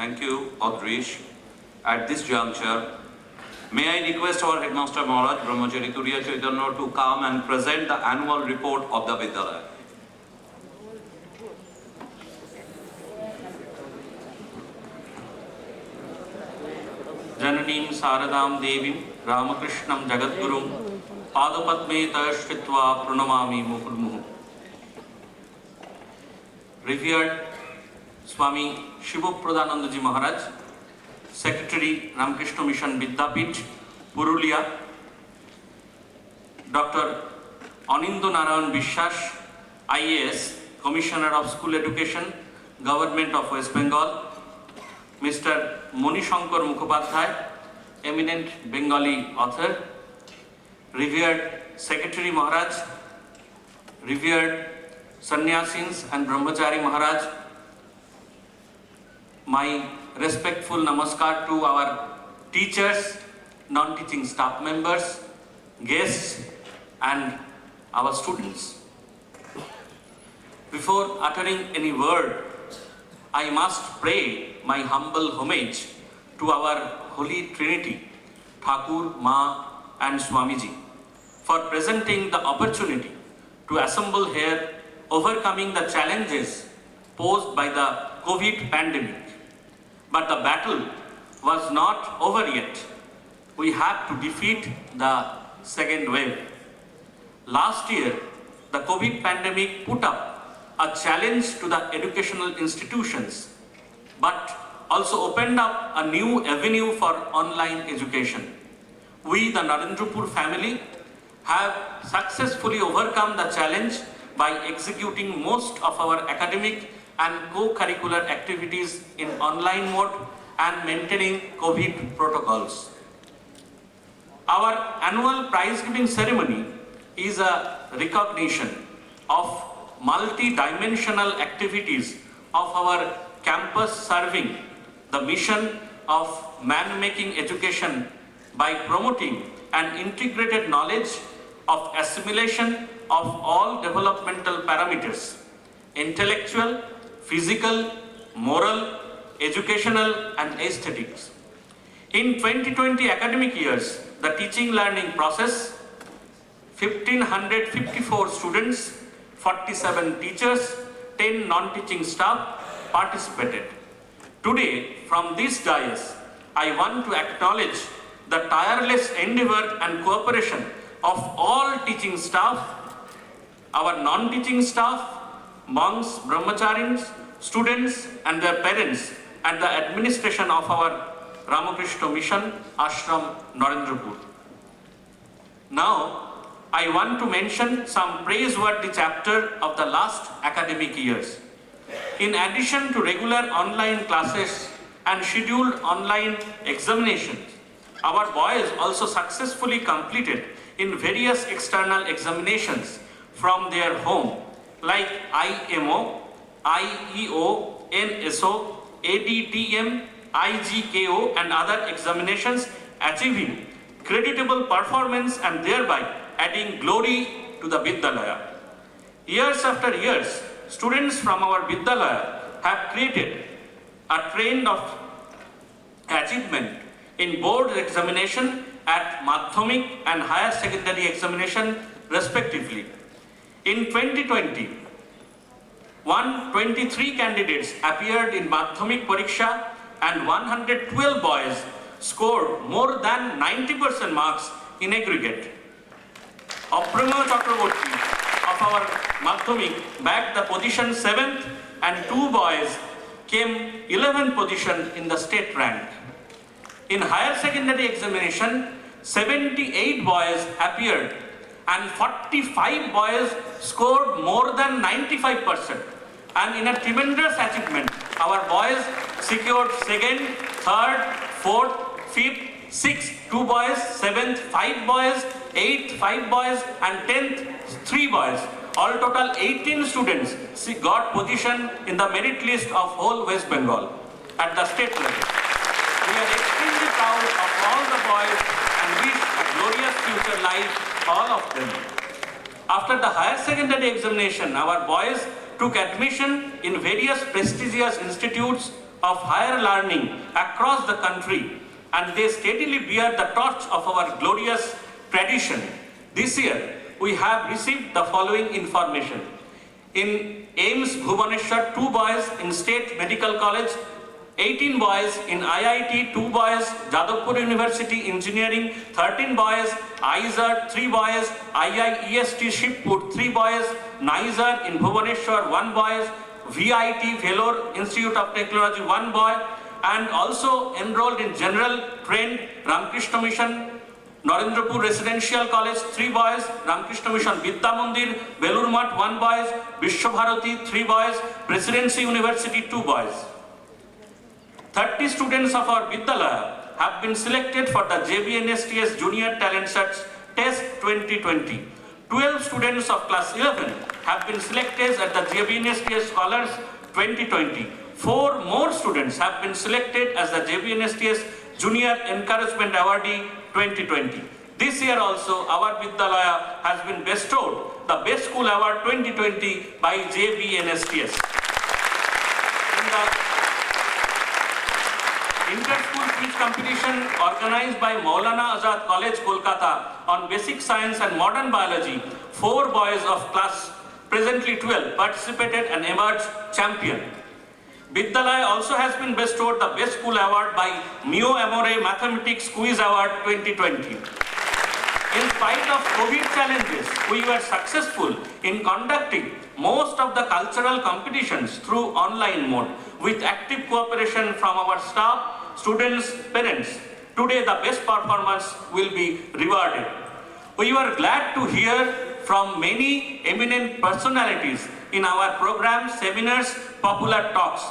Thank you, Adrish. At this juncture, may I request our Headmaster Maharaj Brahmachari Turiya Chaitanya to come and present the annual report of the Vidyalaya. Jananim Saradam Devim Ramakrishnam Jagadgurum Padapadme Tayashritva Pranamami Mukul. Revered Swami Shivapradanandaji Maharaj, Secretary Ramakrishna Mission Vidyapith, Purulia, Dr. Anindya Narayan Bishwas, IAS, Commissioner of School Education, Government of West Bengal, Mr. Moni Shankar Mukhopadhyay, eminent Bengali author, revered Secretary Maharaj, revered Sannyasins and Brahmachari Maharaj, my respectful namaskar to our teachers, non-teaching staff members, guests and our students. Before uttering any word, I must pay my humble homage to our Holy Trinity, Thakur, Ma and Swamiji, for presenting the opportunity to assemble here, overcoming the challenges posed by the COVID pandemic. But the battle was not over yet. We had to defeat the second wave. Last year, the COVID pandemic put up a challenge to the educational institutions, but also opened up a new avenue for online education. We, the Narendrapur family, have successfully overcome the challenge by executing most of our academic and co-curricular activities in online mode and maintaining COVID protocols. Our annual prize-giving ceremony is a recognition of multi-dimensional activities of our campus serving the mission of man-making education by promoting an integrated knowledge of assimilation of all developmental parameters: intellectual, physical, moral, educational and aesthetics. In 2020 academic years, the teaching learning process, 1,554 students, 47 teachers, 10 non-teaching staff participated. Today, from this dais, I want to acknowledge the tireless endeavor and cooperation of all teaching staff, our non-teaching staff, monks, brahmacharis, students and their parents, and the administration of our Ramakrishna Mission, Ashram, Narendrapur. Now, I want to mention some praiseworthy chapter of the last academic years. In addition to regular online classes and scheduled online examinations, our boys also successfully completed in various external examinations from their home, like IMO, IEO, NSO, ADTM, IGKO and other examinations, achieving creditable performance and thereby adding glory to the Vidyalaya. Years after years, students from our Vidyalaya have created a trend of achievement in board examination at Madhyamik and higher secondary examination respectively. In 2020, 123 candidates appeared in Madhyamik Pariksha and 112 boys scored more than 90% marks in aggregate. Aprameya Chakraborty of our Madhyamik bagged the position 7th and 2 boys came 11th position in the state rank. In higher secondary examination, 78 boys appeared and 45 boys scored more than 95%. And in a tremendous achievement, our boys secured 2nd, 3rd, 4th, 5th, 6th, 2 boys, 7th, 5 boys, 8th, 5 boys and 10th, 3 boys. All total 18 students got position in the merit list of whole West Bengal at the state level. We are extremely proud of all the boys and wish a glorious future life, all of them. After the higher secondary examination, our boys took admission in various prestigious institutes of higher learning across the country, and they steadily bear the torch of our glorious tradition. This year, we have received the following information. In AIMS Bhubaneswar, 2 boys in State Medical College, 18 boys in IIT, 2 boys, Jadavpur University Engineering, 13 boys, IISER, 3 boys, IIEST Shibpur, 3 boys, NISER in Bhubaneswar, 1 boy, VIT, Vellore Institute of Technology, 1 boy, and also enrolled in General Trained Ramakrishna Mission, Narendrapur Residential College, 3 boys, Ramakrishna Mission Vidya Mandir, Belur Math, 1 boy, Vishwabharati, 3 boys, Presidency University, 2 boys. 30 students of our Vidyalaya have been selected for the JBNSTS Junior Talent Search Test 2020. 12 students of class 11 have been selected at the JBNSTS Scholars 2020. 4 more students have been selected as the JBNSTS Junior Encouragement Awardee 2020. This year also, our Vidyalaya has been bestowed the Best School Award 2020 by JBNSTS. In the Inter-School Quiz Competition organized by Maulana Azad College, Kolkata on Basic Science and Modern Biology, 4 boys of class presently 12 participated and emerged champion. Vidyalaya also has been bestowed the Best School Award by Mio Amore Mathematics Quiz Award 2020. In spite of COVID challenges, we were successful in conducting most of the cultural competitions through online mode with active cooperation from our staff, students, parents. Today, the best performance will be rewarded. We were glad to hear from many eminent personalities in our program, seminars, popular talks,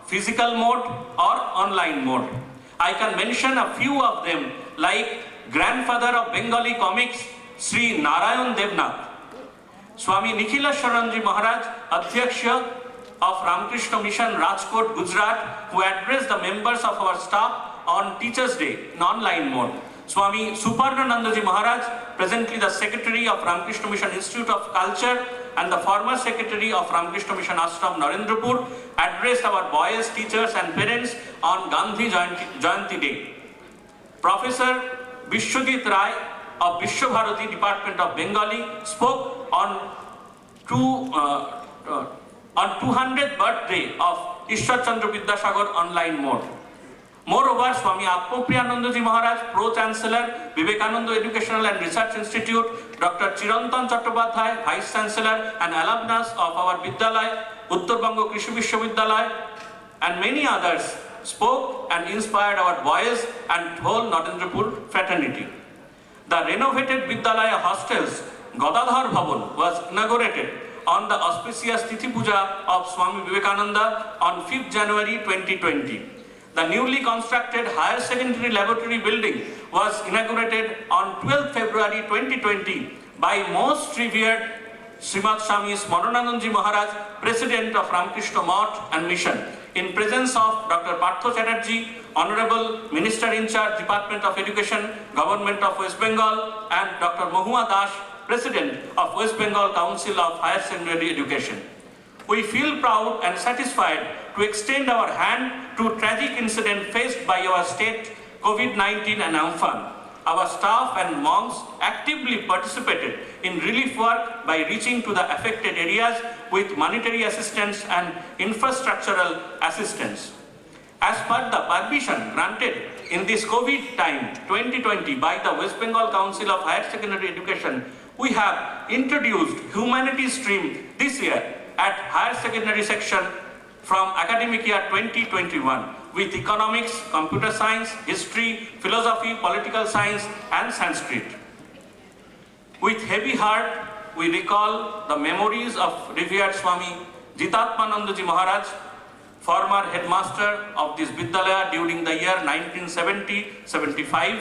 physical mode or online mode. I can mention a few of them like grandfather of Bengali comics, Sri Narayan Devnath, Swami Nikhilasharanji Maharaj, Adhyaksha of Ramakrishna Mission, Rajkot, Gujarat, who addressed the members of our staff on Teachers' Day in online mode. Swami Suparnanandaji Maharaj, presently the Secretary of Ramakrishna Mission Institute of Culture and the former Secretary of Ramakrishna Mission Ashram, Narendrapur, addressed our boys, teachers and parents on Gandhi Jayanti Day. Professor Vishwadit Rai of Vishwabharati Department of Bengali spoke on 200th birthday of Ishwar Chandra Vidyasagar online mode. Moreover, Swami Atmapriyanandaji Maharaj, Pro-Chancellor, Vivekananda Educational and Research Institute, Dr. Chirantan Chattopadhyay, Vice Chancellor and alumnus of our Vidyalaya, Uttar Bango Krishi Vishwavidyalaya, and many others spoke and inspired our boys and whole Narendrapur fraternity. The renovated Vidyalaya hostels, Gadadhar Bhavan, was inaugurated on the auspicious Tithi Puja of Swami Vivekananda on 5th January 2020. The newly constructed higher secondary laboratory building was inaugurated on 12th February 2020 by most revered Srimad Swami Smaranandaji Maharaj, President of Ramakrishna Math and Mission, in presence of Dr. Partho Chatterjee, Honorable Minister in Charge, Department of Education, Government of West Bengal, and Dr. Mahua Das, President of West Bengal Council of Higher Secondary Education. We feel proud and satisfied to extend our hand to tragic incident faced by our state, COVID-19 and Amphan. Our staff and monks actively participated in relief work by reaching to the affected areas with monetary assistance and infrastructural assistance. As per the permission granted in this COVID time 2020 by the West Bengal Council of Higher Secondary Education, we have introduced humanities stream this year at higher secondary section from academic year 2021 with economics, computer science, history, philosophy, political science and Sanskrit. With heavy heart, we recall the memories of revered Swami Jitatmanandaji Maharaj, former headmaster of this Vidyalaya during the year 1970-75,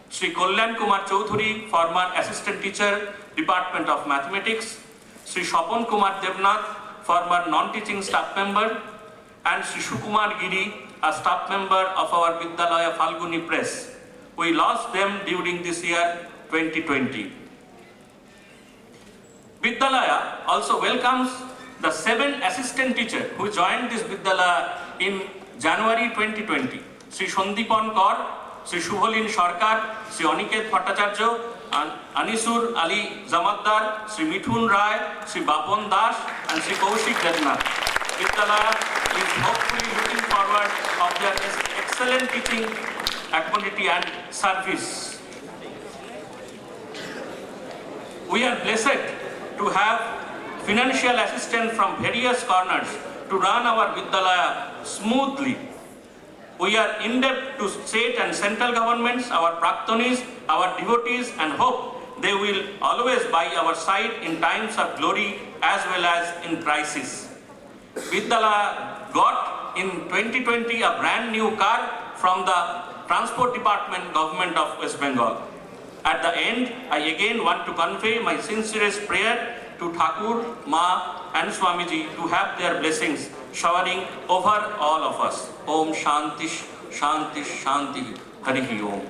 Sri Kalyan Kumar Chaudhuri, former assistant teacher, Department of Mathematics, Sri Shapan Kumar Devnath, former non-teaching staff member, and Sri Shukumar Giri, a staff member of our Vidyalaya Falguni Press. We lost them during this year 2020. Vidyalaya also welcomes the 7 assistant teachers who joined this Vidyalaya in January 2020, Sri Sandipon Kor, Sri Shubholin Sarkar, Sri Aniket Bhattacharya, Anisur Ali Zamaddar, Sri Mithun Rai, Sri Bapon Das, and Sri Kaushik Rednath. Vidyalaya is hopefully looking forward of their excellent teaching ability and service. We are blessed to have financial assistance from various corners to run our Vidyalaya smoothly. We are indebted to state and central governments, our Praktonis, our devotees, and hope they will always by our side in times of glory as well as in crisis. Vidyalaya got in 2020 a brand new car from the Transport Department, Government of West Bengal. At the end, I again want to convey my sincerest prayer to Thakur, Ma, and Swamiji to have their blessings showering over all of us. Om Shanti, Shanti, Shanti, Harihi Om.